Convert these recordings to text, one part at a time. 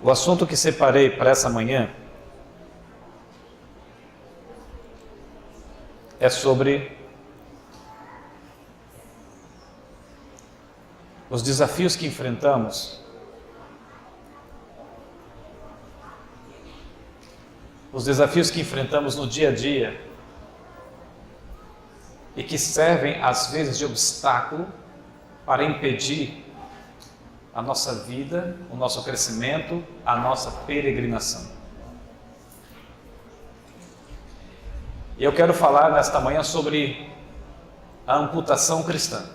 O assunto que separei para essa manhã é sobre os desafios que enfrentamos, no dia a dia e que servem às vezes de obstáculo para impedir a nossa vida, o nosso crescimento, a nossa peregrinação. E eu quero falar nesta manhã sobre a amputação cristã.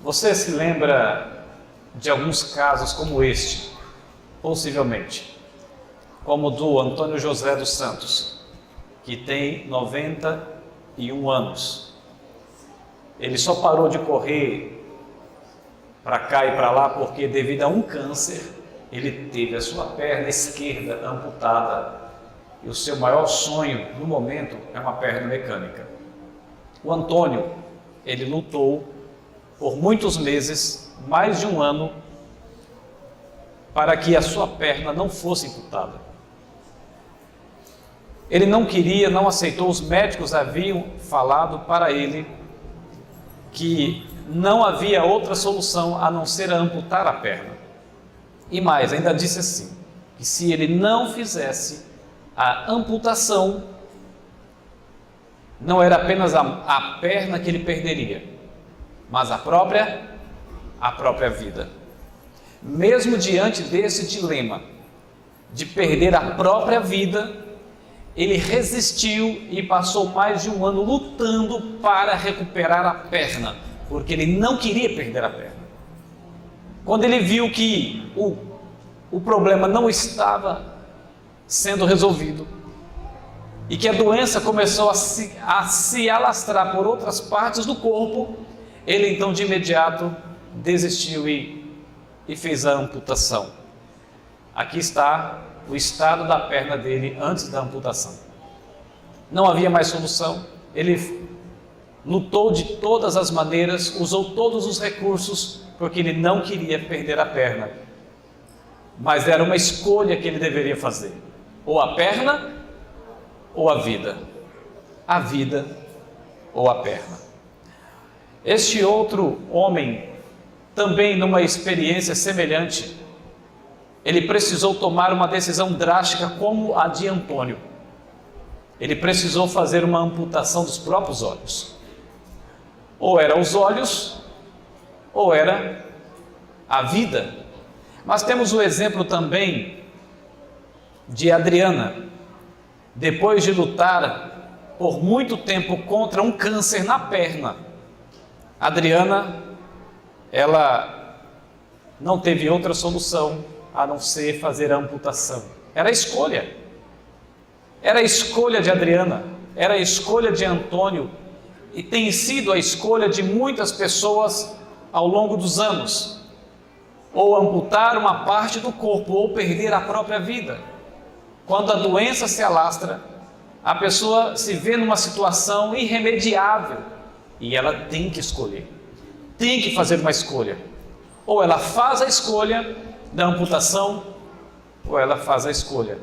Você se lembra de alguns casos como este, possivelmente, como o do Antônio José dos Santos, que tem 91 anos. Ele só parou de correr para cá e para lá porque, devido a um câncer, ele teve a sua perna esquerda amputada. E o seu maior sonho, no momento, é uma perna mecânica. O Antônio, ele lutou por muitos meses, mais de um ano, para que a sua perna não fosse amputada. Ele não queria, não aceitou, os médicos haviam falado para ele que não havia outra solução a não ser amputar a perna. E mais, ainda disse assim, que se ele não fizesse a amputação, não era apenas a perna que ele perderia, mas a própria vida. Mesmo diante desse dilema de perder a própria vida, ele resistiu e passou mais de um ano lutando para recuperar a perna, porque ele não queria perder a perna. Quando ele viu que o problema não estava sendo resolvido e que a doença começou a se alastrar por outras partes do corpo, ele então de imediato desistiu e fez a amputação. Aqui está o estado da perna dele antes da amputação. Não havia mais solução, ele lutou de todas as maneiras, usou todos os recursos, porque ele não queria perder a perna. Mas era uma escolha que ele deveria fazer: ou a perna ou a vida. A vida ou a perna. Este outro homem, também numa experiência semelhante, ele precisou tomar uma decisão drástica como a de Antônio. Ele precisou fazer uma amputação dos próprios olhos. Ou era os olhos, ou era a vida. Mas temos o exemplo também de Adriana. Depois de lutar por muito tempo contra um câncer na perna, Adriana, ela não teve outra solução a não ser fazer a amputação. Era a escolha. Era a escolha de Adriana, era a escolha de Antônio, e tem sido a escolha de muitas pessoas ao longo dos anos. Ou amputar uma parte do corpo, ou perder a própria vida. Quando a doença se alastra, a pessoa se vê numa situação irremediável, e ela tem que escolher, tem que fazer uma escolha. Ou ela faz a escolha da amputação, ou ela faz a escolha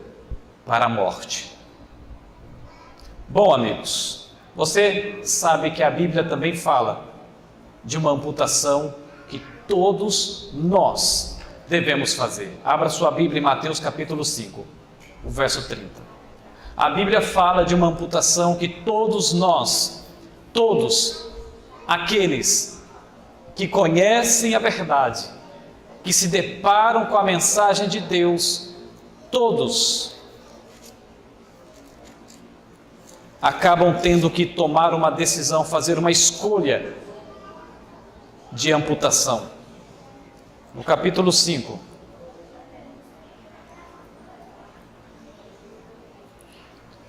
para a morte. Bom, amigos, você sabe que a Bíblia também fala de uma amputação que todos nós devemos fazer. Abra sua Bíblia em Mateus capítulo 5, o verso 30. A Bíblia fala de uma amputação que todos nós, todos aqueles que conhecem a verdade, que se deparam com a mensagem de Deus, todos acabam tendo que tomar uma decisão, fazer uma escolha de amputação. No capítulo 5,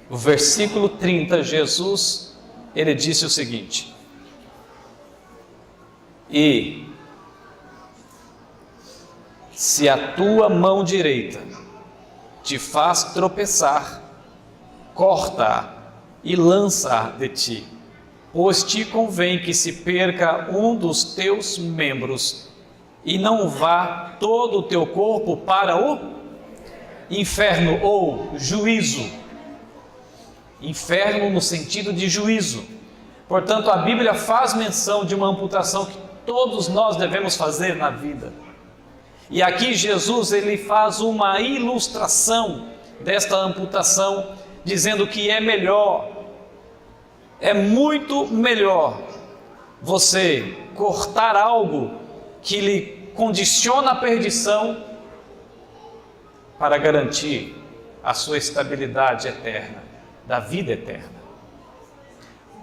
o versículo 30, Jesus, ele disse o seguinte: e se a tua mão direita te faz tropeçar, corta-a e lança-a de ti, pois te convém que se perca um dos teus membros e não vá todo o teu corpo para o inferno ou juízo. Inferno no sentido de juízo. Portanto, a Bíblia faz menção de uma amputação que todos nós devemos fazer na vida. E aqui Jesus ele faz uma ilustração desta amputação, dizendo que é melhor, é muito melhor você cortar algo que lhe condiciona a perdição para garantir a sua estabilidade eterna, da vida eterna.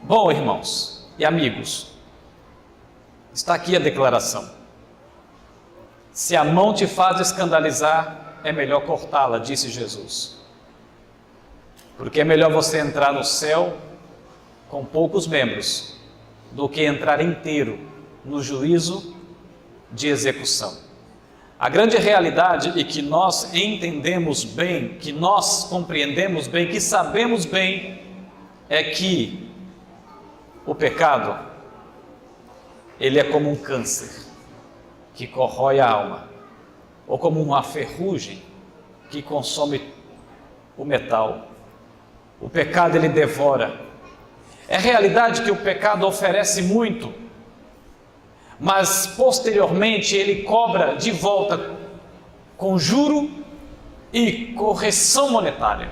Bom, irmãos e amigos, está aqui a declaração. Se a mão te faz escandalizar, é melhor cortá-la, disse Jesus. Porque é melhor você entrar no céu com poucos membros do que entrar inteiro no juízo de execução. A grande realidade é que nós entendemos bem, que nós compreendemos bem, que sabemos bem, é que o pecado, ele é como um câncer que corrói a alma, ou como uma ferrugem que consome o metal. O pecado, ele devora. É realidade que o pecado oferece muito, mas posteriormente ele cobra de volta com juro e correção monetária.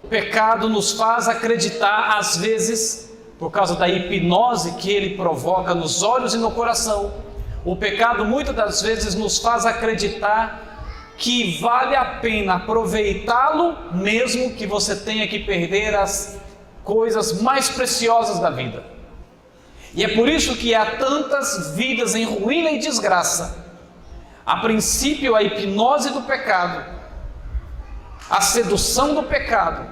O pecado nos faz acreditar, às vezes, por causa da hipnose que ele provoca nos olhos e no coração, o pecado muitas das vezes nos faz acreditar que vale a pena aproveitá-lo, mesmo que você tenha que perder as coisas mais preciosas da vida. E é por isso que há tantas vidas em ruína e desgraça. A princípio, a hipnose do pecado, a sedução do pecado,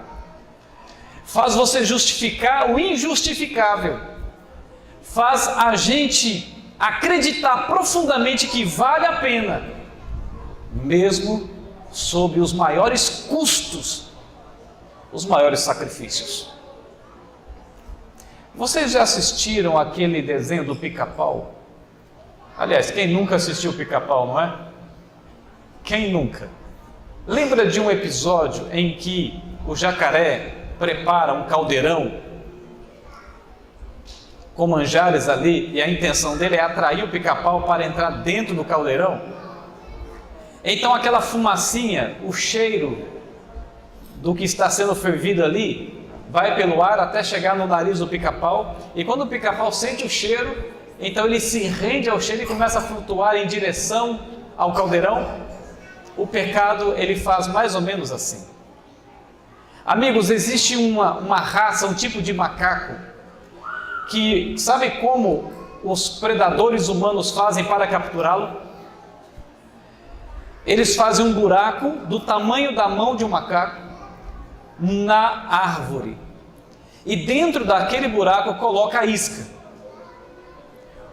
faz você justificar o injustificável, faz a gente acreditar profundamente que vale a pena, mesmo sob os maiores custos, os maiores sacrifícios. Vocês já assistiram aquele desenho do Pica-Pau? Aliás, quem nunca assistiu Pica-Pau, não é? Quem nunca? Lembra de um episódio em que o jacaré prepara um caldeirão com manjares ali, e a intenção dele é atrair o pica-pau para entrar dentro do caldeirão? Então aquela fumacinha, o cheiro do que está sendo fervido ali, vai pelo ar até chegar no nariz do pica-pau, e quando o pica-pau sente o cheiro, então ele se rende ao cheiro e começa a flutuar em direção ao caldeirão. O pecado, ele faz mais ou menos assim. Amigos, existe uma raça, um tipo de macaco, que sabe como os predadores humanos fazem para capturá-lo? Eles fazem um buraco do tamanho da mão de um macaco na árvore, e dentro daquele buraco coloca a isca.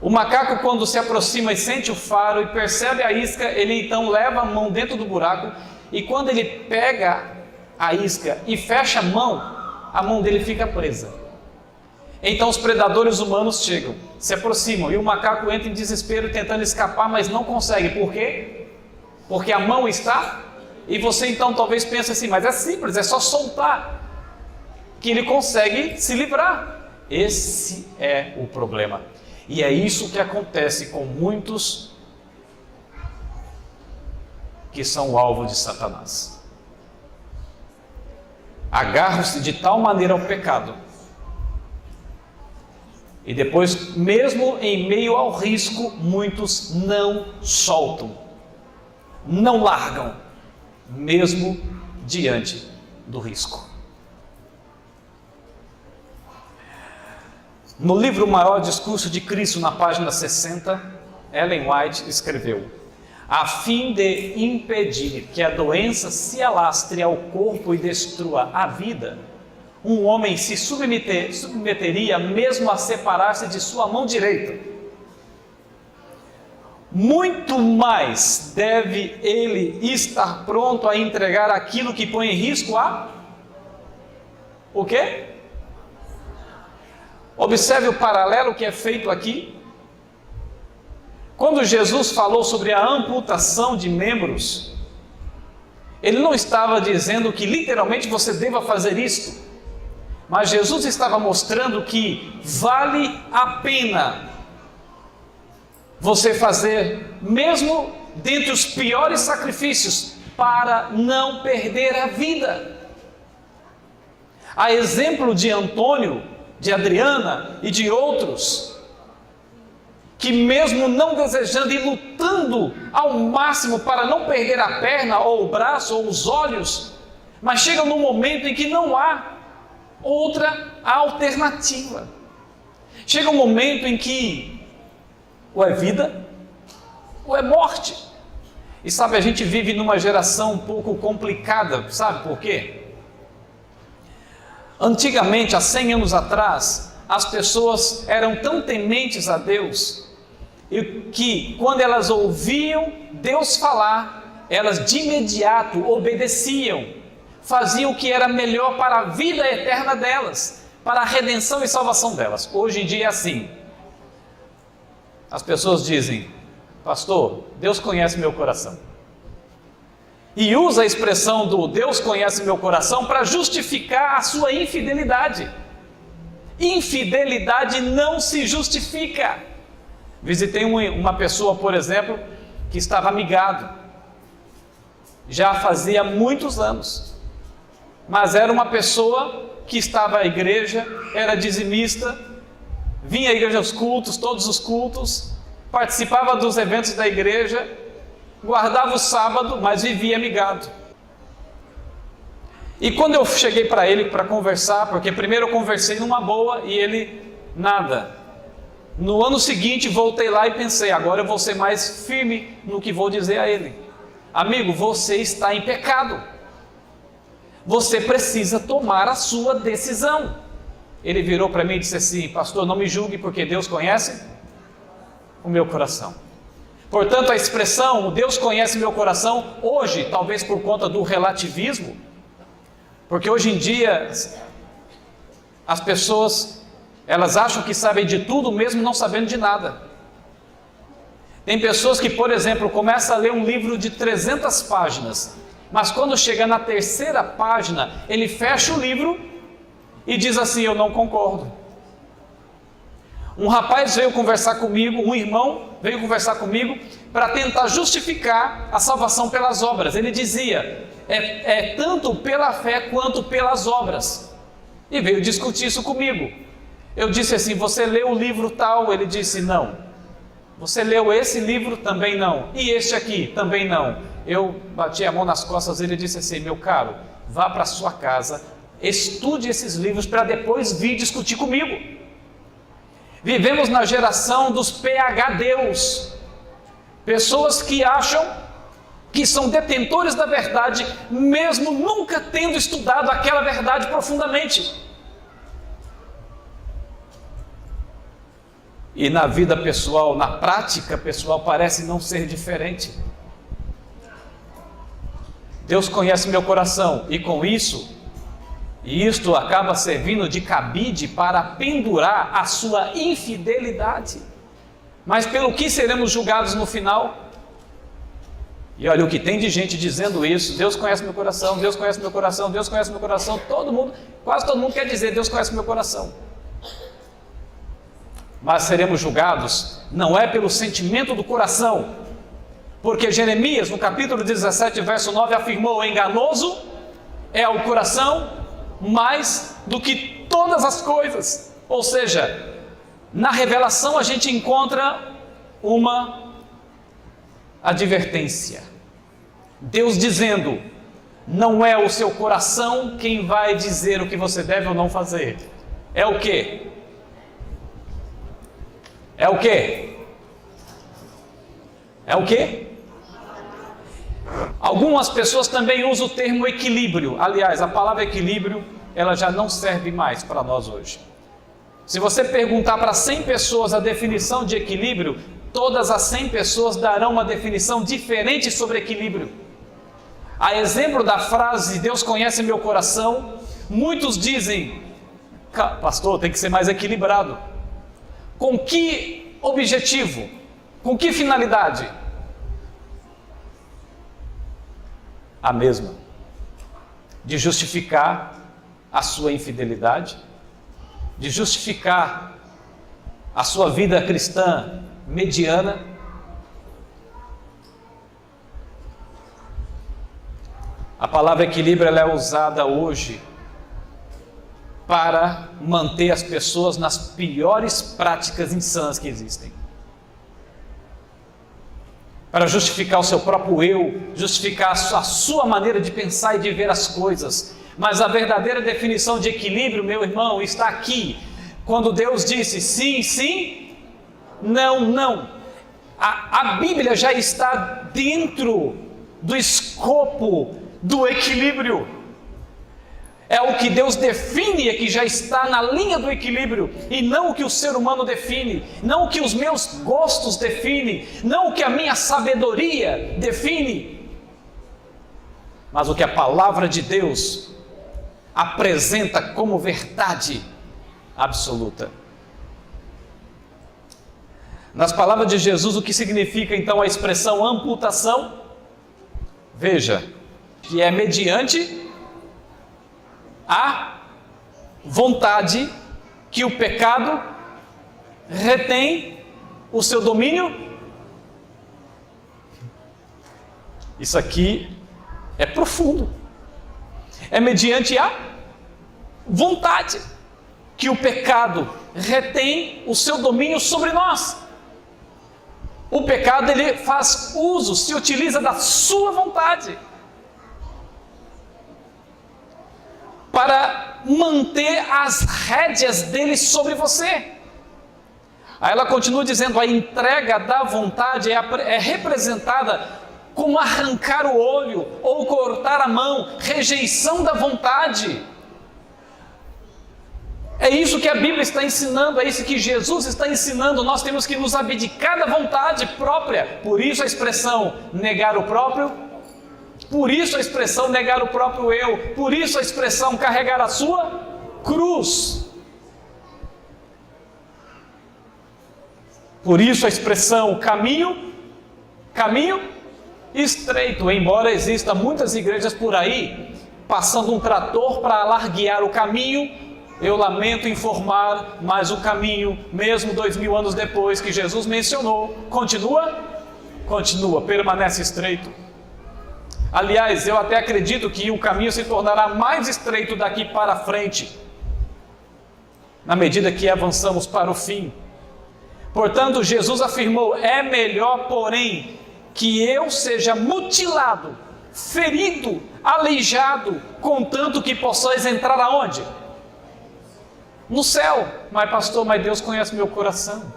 O macaco, quando se aproxima e sente o faro e percebe a isca, ele então leva a mão dentro do buraco, e quando ele pega a isca e fecha a mão dele fica presa. Então os predadores humanos chegam, se aproximam, e o macaco entra em desespero tentando escapar, mas não consegue. Por quê? Porque a mão está... E você então talvez pense assim, mas é simples, é só soltar que ele consegue se livrar. Esse é o problema. E é isso que acontece com muitos que são o alvo de Satanás. Agarram-se de tal maneira ao pecado, e depois, mesmo em meio ao risco, muitos não soltam, não largam, mesmo diante do risco. No livro O Maior Discurso de Cristo, na página 60, Ellen White escreveu: a fim de impedir que a doença se alastre ao corpo e destrua a vida, um homem se submeteria mesmo a separar-se de sua mão direita. Muito mais deve ele estar pronto a entregar aquilo que põe em risco a... O quê? Observe o paralelo que é feito aqui. Quando Jesus falou sobre a amputação de membros, Ele não estava dizendo que literalmente você deva fazer isto, mas Jesus estava mostrando que vale a pena você fazer, mesmo dentre os piores sacrifícios, para não perder a vida. A exemplo de Antônio, de Adriana e de outros, que mesmo não desejando e lutando ao máximo para não perder a perna, ou o braço, ou os olhos, mas chegam num momento em que não há outra alternativa. Chega um momento em que ou é vida, ou é morte. E sabe, a gente vive numa geração um pouco complicada, sabe por quê? Antigamente, há 100 anos atrás, as pessoas eram tão tementes a Deus, e que quando elas ouviam Deus falar, elas de imediato obedeciam, faziam o que era melhor para a vida eterna delas, para a redenção e salvação delas. Hoje em dia é assim. As pessoas dizem: pastor, Deus conhece meu coração. E usa a expressão do Deus conhece meu coração para justificar a sua infidelidade. Infidelidade não se justifica. Visitei uma pessoa, por exemplo, que estava amigado, já fazia muitos anos, mas era uma pessoa que estava à igreja, era dizimista, vinha à igreja aos cultos, todos os cultos, participava dos eventos da igreja, guardava o sábado, mas vivia amigado. E quando eu cheguei para ele para conversar, porque primeiro eu conversei numa boa e ele nada. No ano seguinte voltei lá e pensei: agora eu vou ser mais firme no que vou dizer a ele. Amigo, você está em pecado. Você precisa tomar a sua decisão. Ele virou para mim e disse assim: pastor, não me julgue, porque Deus conhece o meu coração. Portanto, a expressão Deus conhece meu coração, hoje, talvez por conta do relativismo, porque hoje em dia as pessoas, elas acham que sabem de tudo mesmo não sabendo de nada. Tem pessoas que, por exemplo, começam a ler um livro de 300 páginas, mas quando chega na terceira página, ele fecha o livro e diz assim: eu não concordo. Um rapaz veio conversar comigo, um irmão veio conversar comigo para tentar justificar a salvação pelas obras. Ele dizia: é tanto pela fé quanto pelas obras. E veio discutir isso comigo. Eu disse assim: você leu o livro tal? Ele disse: não. Você leu esse livro? Também não. E este aqui? Também não. Eu bati a mão nas costas, ele disse assim: meu caro, vá para sua casa, estude esses livros para depois vir discutir comigo. Vivemos na geração dos PhDs, pessoas que acham que são detentores da verdade, mesmo nunca tendo estudado aquela verdade profundamente. E na vida pessoal, na prática pessoal, parece não ser diferente. Deus conhece meu coração, e com isso, isto acaba servindo de cabide para pendurar a sua infidelidade. Mas pelo que seremos julgados no final? E olha o que tem de gente dizendo isso: Deus conhece meu coração, Deus conhece meu coração, Deus conhece meu coração. Todo mundo, quase todo mundo quer dizer: Deus conhece meu coração. Mas seremos julgados não é pelo sentimento do coração, porque Jeremias, no capítulo 17, verso 9, afirmou: enganoso é o coração mais do que todas as coisas. Ou seja, na revelação a gente encontra uma advertência. Deus dizendo: não é o seu coração quem vai dizer o que você deve ou não fazer. É o quê? É o quê? É o quê? Algumas pessoas também usam o termo equilíbrio. Aliás, a palavra equilíbrio, ela já não serve mais para nós hoje. Se você perguntar para 100 pessoas a definição de equilíbrio, todas as 100 pessoas darão uma definição diferente sobre equilíbrio. A exemplo da frase Deus conhece meu coração, muitos dizem: pastor, tem que ser mais equilibrado. Com que objetivo? Com que finalidade? A mesma: de justificar a sua infidelidade, de justificar a sua vida cristã mediana. A palavra equilíbrio ela é usada hoje para manter as pessoas nas piores práticas insanas que existem. Para justificar o seu próprio eu, justificar a sua maneira de pensar e de ver as coisas. Mas a verdadeira definição de equilíbrio, meu irmão, está aqui. Quando Deus disse sim, sim, não, não. A Bíblia já está dentro do escopo do equilíbrio. É o que Deus define, é que já está na linha do equilíbrio, e não o que o ser humano define, não o que os meus gostos definem, não o que a minha sabedoria define, mas o que a palavra de Deus apresenta como verdade absoluta. Nas palavras de Jesus, o que significa então a expressão amputação? Veja, que é mediante a vontade que o pecado retém o seu domínio. Isso aqui é profundo. É mediante a vontade que o pecado retém o seu domínio sobre nós. O pecado ele faz uso, se utiliza da sua vontade para manter as rédeas dele sobre você. Aí ela continua dizendo: a entrega da vontade é representada como arrancar o olho ou cortar a mão, rejeição da vontade. É isso que a Bíblia está ensinando, é isso que Jesus está ensinando. Nós temos que nos abdicar da vontade própria. Por isso a expressão negar o próprio. Por isso a expressão negar o próprio eu. Por isso a expressão carregar a sua cruz. Por isso a expressão caminho estreito. Embora exista muitas igrejas por aí passando um trator para alarguear o caminho, eu lamento informar, mas o caminho, mesmo 2000 anos depois que Jesus mencionou, continua, permanece estreito. Aliás, eu até acredito que o caminho se tornará mais estreito daqui para frente, na medida que avançamos para o fim. Portanto, Jesus afirmou: é melhor, porém, que eu seja mutilado, ferido, aleijado, contanto que possais entrar aonde? No céu. Mas pastor, mas Deus conhece meu coração.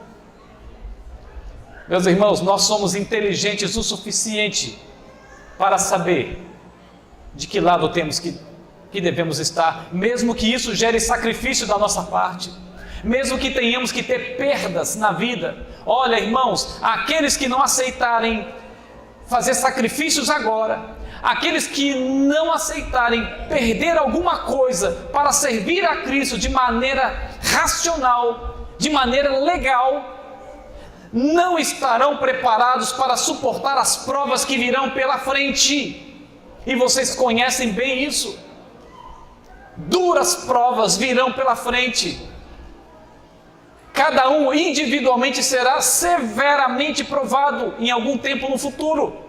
Meus irmãos, nós somos inteligentes o suficiente para saber de que lado temos que devemos estar, mesmo que isso gere sacrifício da nossa parte, mesmo que tenhamos que ter perdas na vida. Olha, irmãos, aqueles que não aceitarem fazer sacrifícios agora, aqueles que não aceitarem perder alguma coisa para servir a Cristo de maneira racional, de maneira legal, não estarão preparados para suportar as provas que virão pela frente. E vocês conhecem bem isso. Duras provas virão pela frente. Cada um individualmente será severamente provado em algum tempo no futuro.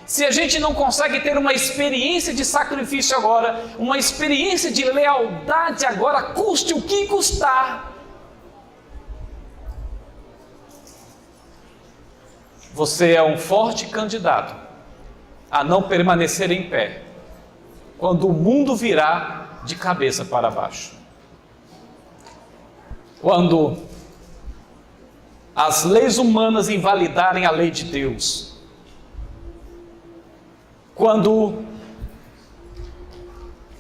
Se a gente não consegue ter uma experiência de sacrifício agora, uma experiência de lealdade agora, custe o que custar, você é um forte candidato a não permanecer em pé quando o mundo virar de cabeça para baixo. Quando as leis humanas invalidarem a lei de Deus. Quando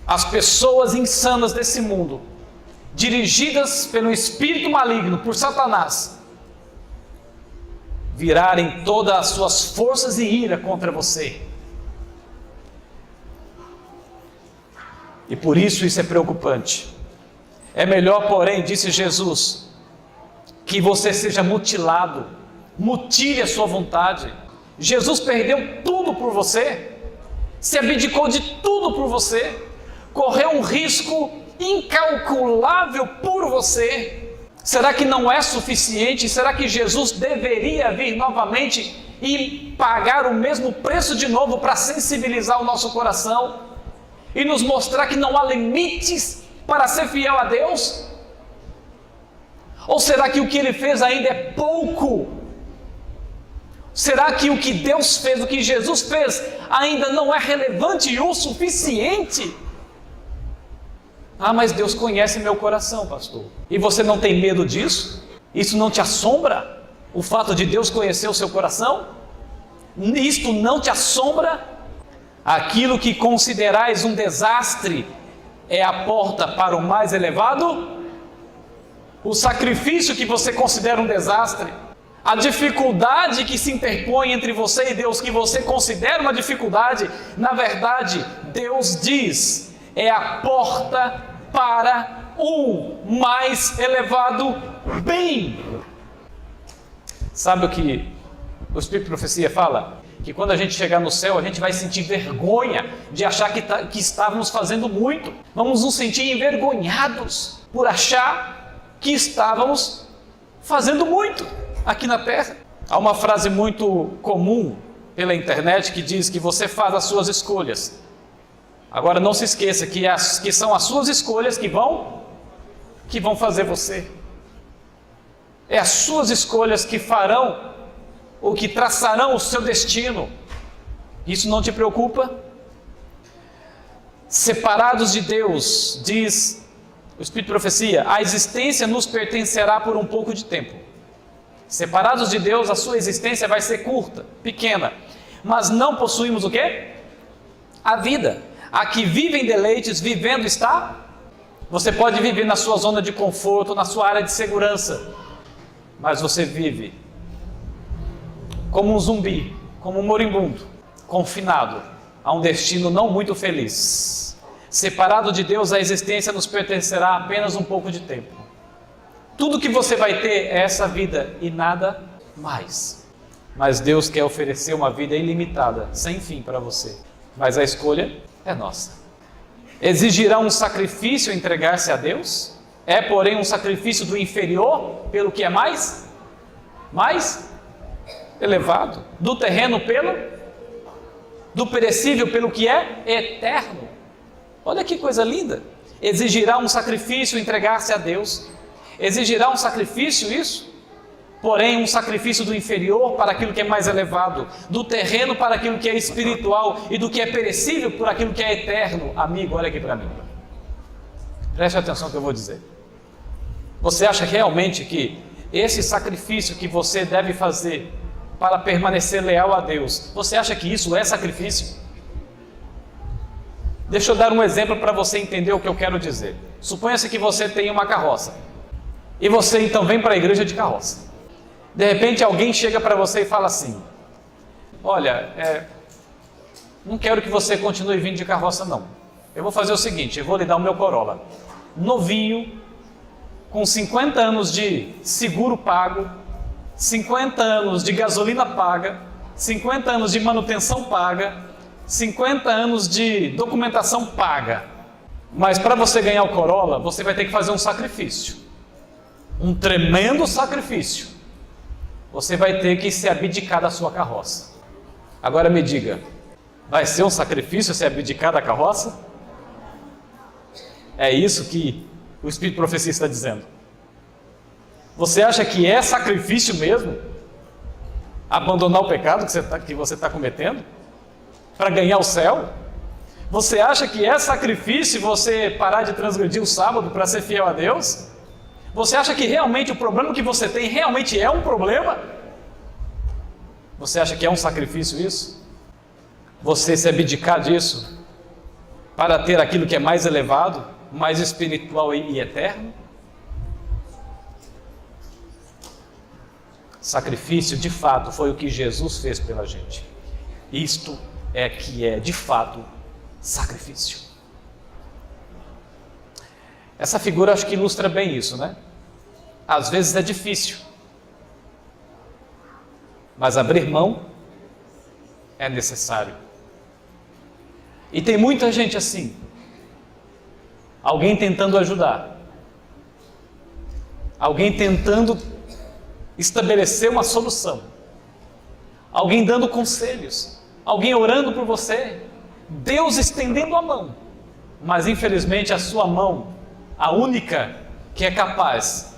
as pessoas insanas desse mundo, dirigidas pelo espírito maligno, por Satanás, virarem todas as suas forças e ira contra você. E por isso é preocupante. É melhor, porém, disse Jesus, que você seja mutilado, mutile a sua vontade. Jesus perdeu tudo por você, se abdicou de tudo por você, correu um risco incalculável por você. Será que não é suficiente? Será que Jesus deveria vir novamente e pagar o mesmo preço de novo para sensibilizar o nosso coração e nos mostrar que não há limites para ser fiel a Deus? Ou será que o que Ele fez ainda é pouco? Será que o que Deus fez, o que Jesus fez, ainda não é relevante o suficiente? Ah, mas Deus conhece meu coração, pastor. E você não tem medo disso? Isso não te assombra? O fato de Deus conhecer o seu coração? Isto não te assombra? Aquilo que considerais um desastre é a porta para o mais elevado? O sacrifício que você considera um desastre, a dificuldade que se interpõe entre você e Deus, que você considera uma dificuldade, na verdade, Deus diz, é a porta para o mais elevado bem. Sabe o que o Espírito de Profecia fala? Que quando a gente chegar no céu, a gente vai sentir vergonha de achar que estávamos fazendo muito. Vamos nos sentir envergonhados por achar que estávamos fazendo muito aqui na terra. Há uma frase muito comum pela internet que diz que você faz as suas escolhas. Agora não se esqueça que são as suas escolhas que vão fazer você. É as suas escolhas que farão ou que traçarão o seu destino. Isso não te preocupa? Separados de Deus, diz o Espírito de Profecia, a existência nos pertencerá por um pouco de tempo. Separados de Deus, a sua existência vai ser curta, pequena. Mas não possuímos o quê? A vida. A que vivem deleites, vivendo está. Você pode viver na sua zona de conforto, na sua área de segurança, mas você vive como um zumbi, como um moribundo, confinado a um destino não muito feliz. Separado de Deus, a existência nos pertencerá apenas um pouco de tempo. Tudo que você vai ter é essa vida e nada mais. Mas Deus quer oferecer uma vida ilimitada, sem fim para você. Mas a escolha é nossa. Exigirá um sacrifício entregar-se a Deus? É, porém, um sacrifício do inferior pelo que é mais elevado, do terreno do perecível pelo que é eterno. Olha que coisa linda. Exigirá um sacrifício entregar-se a Deus. Exigirá um sacrifício isso? Porém, um sacrifício do inferior para aquilo que é mais elevado, do terreno para aquilo que é espiritual e do que é perecível por aquilo que é eterno. Amigo, olha aqui para mim. Preste atenção no que eu vou dizer. Você acha realmente que esse sacrifício que você deve fazer para permanecer leal a Deus, você acha que isso é sacrifício? Deixa eu dar um exemplo para você entender o que eu quero dizer. Suponha-se que você tem uma carroça e você então vem para a igreja de carroça. De repente alguém chega para você e fala assim: olha, não quero que você continue vindo de carroça não. Eu vou fazer o seguinte, eu vou lhe dar o meu Corolla novinho, com 50 anos de seguro pago, 50 anos de gasolina paga, 50 anos de manutenção paga, 50 anos de documentação paga. Mas para você ganhar o Corolla, você vai ter que fazer um sacrifício, um tremendo sacrifício. Você vai ter que se abdicar da sua carroça. Agora me diga, vai ser um sacrifício se abdicar da carroça? É isso que o Espírito de Profecia está dizendo. Você acha que é sacrifício mesmo abandonar o pecado que você está cometendo para ganhar o céu? Você acha que é sacrifício você parar de transgredir o sábado para ser fiel a Deus? Você acha que realmente o problema que você tem realmente é um problema? Você acha que é um sacrifício isso? Você se abdicar disso para ter aquilo que é mais elevado, mais espiritual e eterno? Sacrifício, de fato, foi o que Jesus fez pela gente. Isto é que é, de fato, sacrifício. Essa figura acho que ilustra bem isso, né? Às vezes é difícil. mas abrir mão é necessário. E tem muita gente assim, alguém tentando ajudar, alguém tentando estabelecer uma solução, alguém dando conselhos, alguém orando por você, Deus estendendo a mão, mas infelizmente a sua mão, a única que é capaz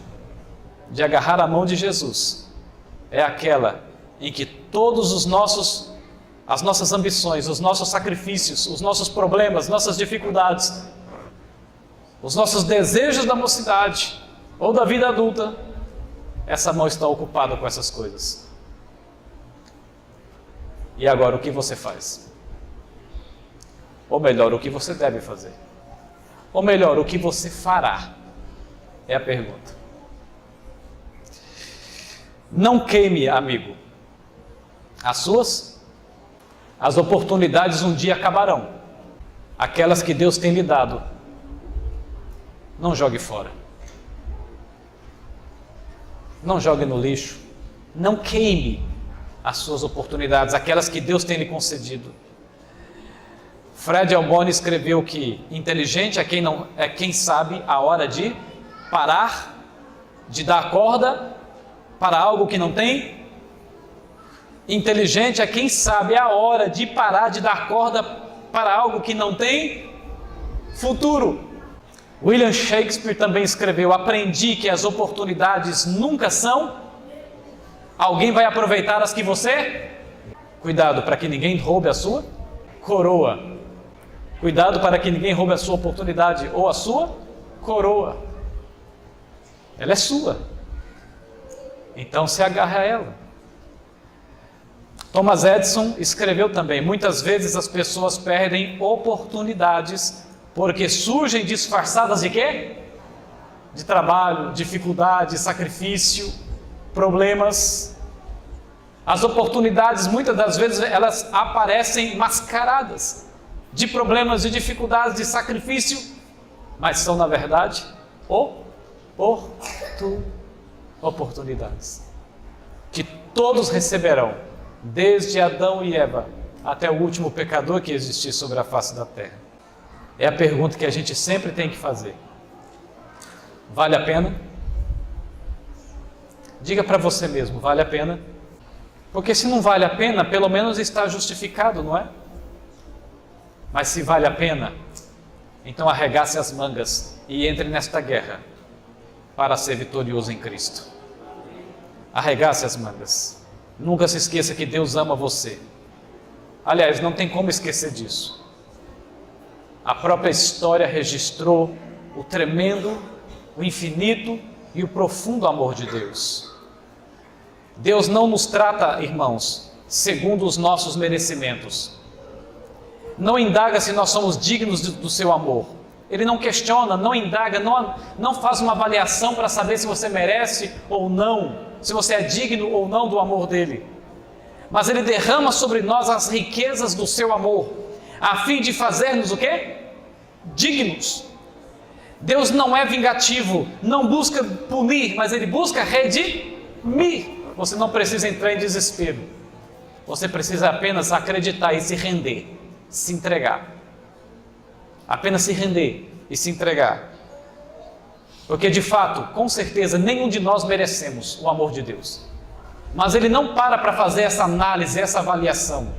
de agarrar a mão de Jesus, é aquela em que todos as nossas ambições, os nossos sacrifícios, os nossos problemas, nossas dificuldades, os nossos desejos da mocidade ou da vida adulta, essa mão está ocupada com essas coisas. E agora o que você faz? Ou melhor, o que você deve fazer? Ou melhor, o que você fará? É a pergunta. Não queime, amigo, as oportunidades um dia acabarão. Aquelas que Deus tem lhe dado, não jogue fora. Não jogue no lixo. Não queime as suas oportunidades, aquelas que Deus tem lhe concedido. Fred Alboni escreveu que inteligente é quem sabe a hora de parar, de dar corda para algo que não tem. Inteligente é quem sabe a hora de parar de dar corda para algo que não tem futuro. William Shakespeare também escreveu: aprendi que as oportunidades nunca são. Alguém vai aproveitar as que você? Cuidado para que ninguém roube a sua coroa. Cuidado para que ninguém roube a sua oportunidade ou a sua coroa. Ela é sua. Então se agarre a ela. Thomas Edison escreveu também: muitas vezes as pessoas perdem oportunidades porque surgem disfarçadas de quê? De trabalho, dificuldade, sacrifício, problemas. As oportunidades, muitas das vezes, elas aparecem mascaradas de problemas, de dificuldades, de sacrifício, mas são, na verdade, oportunidades que todos receberão, desde Adão e Eva até o último pecador que existir sobre a face da terra. É a pergunta que a gente sempre tem que fazer. Vale a pena? Diga para você mesmo, vale a pena? Porque se não vale a pena, pelo menos está justificado, não é? Mas se vale a pena, então arregace as mangas e entre nesta guerra para ser vitorioso em Cristo. Arregace as mangas. Nunca se esqueça que Deus ama você. Aliás, não tem como esquecer disso. A própria história registrou o tremendo, o infinito e o profundo amor de Deus. Deus não nos trata, irmãos, segundo os nossos merecimentos. Não indaga se nós somos dignos do seu amor. Ele não questiona, não indaga, não faz uma avaliação para saber se você merece ou não, se você é digno ou não do amor dele. Mas ele derrama sobre nós as riquezas do seu amor, a fim de fazer-nos o quê? Dignos. Deus não é vingativo, não busca punir, mas ele busca redimir. Você não precisa entrar em desespero. Você precisa apenas acreditar e se render, se entregar. Apenas se render e se entregar. Porque de fato, com certeza, nenhum de nós merecemos o amor de Deus. Mas ele não para fazer essa análise, essa avaliação.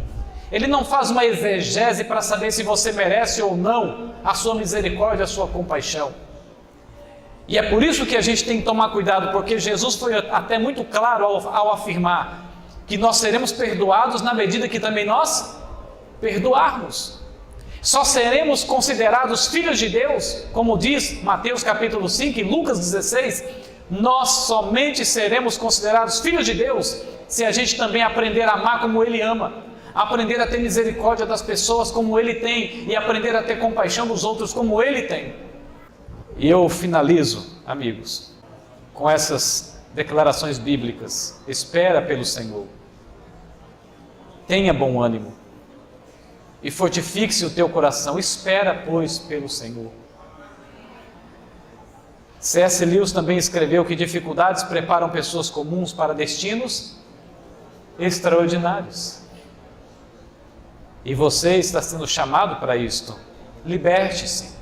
Ele não faz uma exegese para saber se você merece ou não a sua misericórdia, a sua compaixão. E é por isso que a gente tem que tomar cuidado, porque Jesus foi até muito claro ao afirmar que nós seremos perdoados na medida que também nós perdoarmos. Só seremos considerados filhos de Deus, como diz Mateus capítulo 5 e Lucas 16, nós somente seremos considerados filhos de Deus se a gente também aprender a amar como Ele ama, aprender a ter misericórdia das pessoas como Ele tem e aprender a ter compaixão dos outros como Ele tem. E eu finalizo, amigos, com essas declarações bíblicas. Espera pelo Senhor. Tenha bom ânimo. E fortifique-se o teu coração. Espera, pois, pelo Senhor. C.S. Lewis também escreveu que dificuldades preparam pessoas comuns para destinos extraordinários. E você está sendo chamado para isto. Liberte-se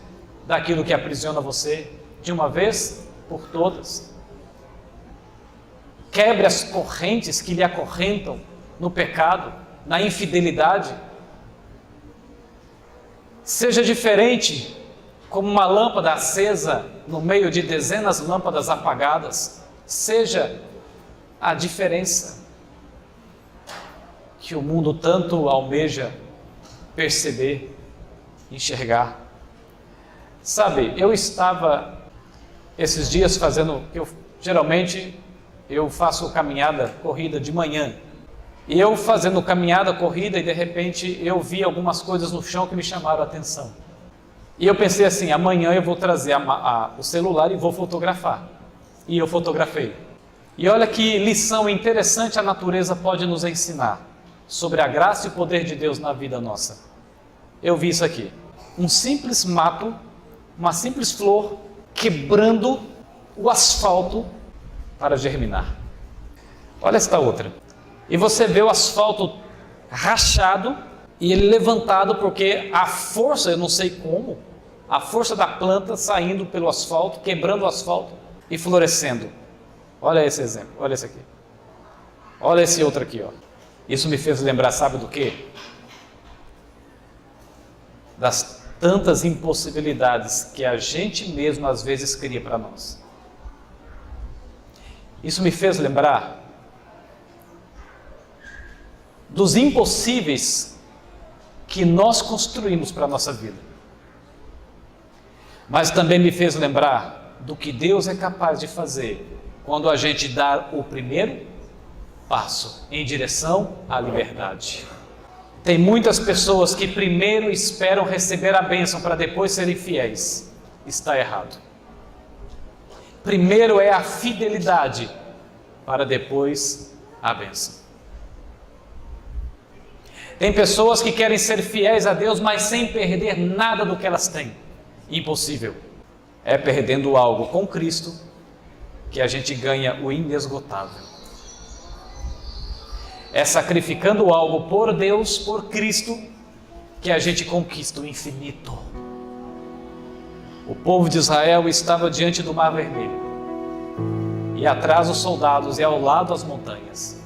daquilo que aprisiona você de uma vez por todas. Quebre as correntes que lhe acorrentam no pecado, na infidelidade. Seja diferente como uma lâmpada acesa no meio de dezenas de lâmpadas apagadas. Seja a diferença que o mundo tanto almeja perceber, enxergar. Sabe, eu estava esses dias fazendo, geralmente eu faço caminhada, corrida de manhã. E eu fazendo caminhada, corrida, e de repente eu vi algumas coisas no chão que me chamaram a atenção. E eu pensei assim, amanhã eu vou trazer o celular e vou fotografar. E eu fotografei. E olha que lição interessante a natureza pode nos ensinar sobre a graça e o poder de Deus na vida nossa. Eu vi isso aqui. Um simples mato, uma simples flor, quebrando o asfalto para germinar. Olha esta outra. E você vê o asfalto rachado e ele levantado porque a força, eu não sei como, a força da planta saindo pelo asfalto, quebrando o asfalto e florescendo. Olha esse exemplo, olha esse aqui. Olha esse outro aqui, ó. Isso me fez lembrar, sabe do quê? Das tantas impossibilidades que a gente mesmo às vezes cria para nós. Isso me fez lembrar dos impossíveis que nós construímos para a nossa vida. Mas também me fez lembrar do que Deus é capaz de fazer quando a gente dá o primeiro passo em direção à liberdade. Tem muitas pessoas que primeiro esperam receber a bênção para depois serem fiéis. Está errado. Primeiro é a fidelidade para depois a bênção. Tem pessoas que querem ser fiéis a Deus, mas sem perder nada do que elas têm. Impossível. É perdendo algo com Cristo que a gente ganha o inesgotável. É sacrificando algo por Deus, por Cristo, que a gente conquista o infinito. O povo de Israel estava diante do Mar Vermelho, e atrás os soldados e ao lado as montanhas.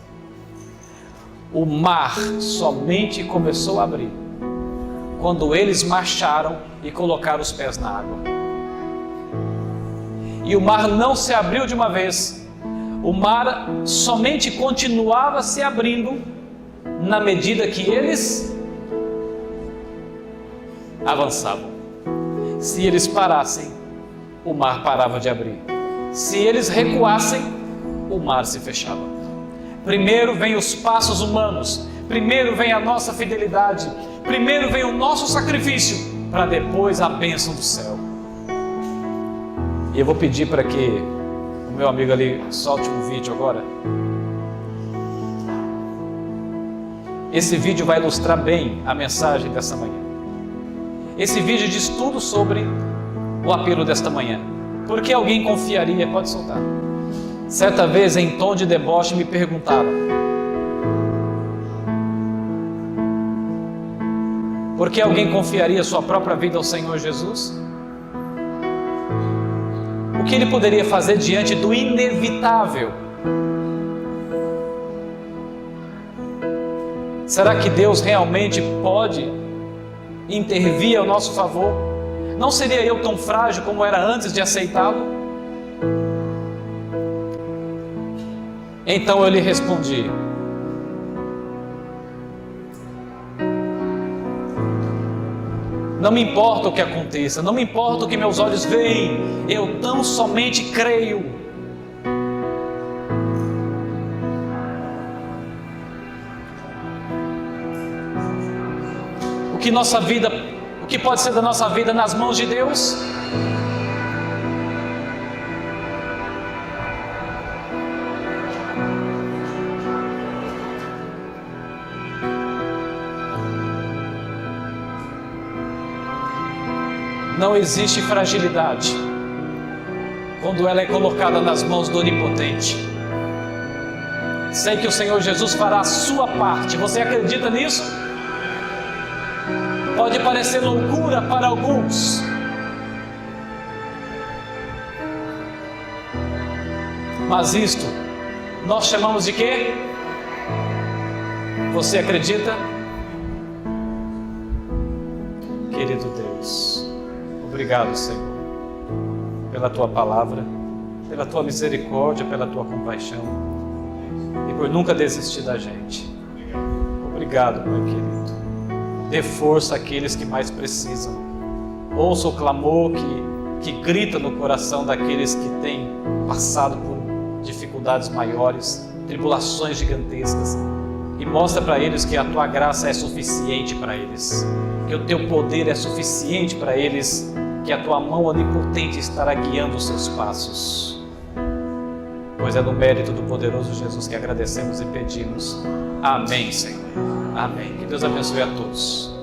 O mar somente começou a abrir quando eles marcharam e colocaram os pés na água. E o mar não se abriu de uma vez. O mar somente continuava se abrindo na medida que eles avançavam. Se eles parassem, o mar parava de abrir. Se eles recuassem, o mar se fechava. Primeiro vem os passos humanos, primeiro vem a nossa fidelidade, primeiro vem o nosso sacrifício, para depois a bênção do céu. E eu vou pedir para que o meu amigo ali solte um vídeo agora. Esse vídeo vai ilustrar bem a mensagem dessa manhã. Esse vídeo diz tudo sobre o apelo desta manhã. Por que alguém confiaria? Pode soltar. Certa vez, em tom de deboche, me perguntaram: por que alguém confiaria sua própria vida ao Senhor Jesus? O que ele poderia fazer diante do inevitável? Será que Deus realmente pode intervir ao nosso favor? Não seria eu tão frágil como era antes de aceitá-lo? Então eu lhe respondi: não me importa o que aconteça, não me importa o que meus olhos veem, eu tão somente creio. O que pode ser da nossa vida nas mãos de Deus? Não existe fragilidade quando ela é colocada nas mãos do Onipotente. Sei que o Senhor Jesus fará a sua parte. Você acredita nisso? Pode parecer loucura para alguns, mas isto nós chamamos de quê? Você acredita? Querido Deus, obrigado, Senhor, pela Tua palavra, pela Tua misericórdia, pela Tua compaixão e por nunca desistir da gente. Obrigado, meu querido. Dê força àqueles que mais precisam. Ouça o clamor que grita no coração daqueles que têm passado por dificuldades maiores, tribulações gigantescas, e mostra para eles que a Tua graça é suficiente para eles, que o Teu poder é suficiente para eles, que a Tua mão onipotente estará guiando os seus passos. Pois é no mérito do poderoso Jesus que agradecemos e pedimos. Amém, Senhor. Amém. Que Deus abençoe a todos.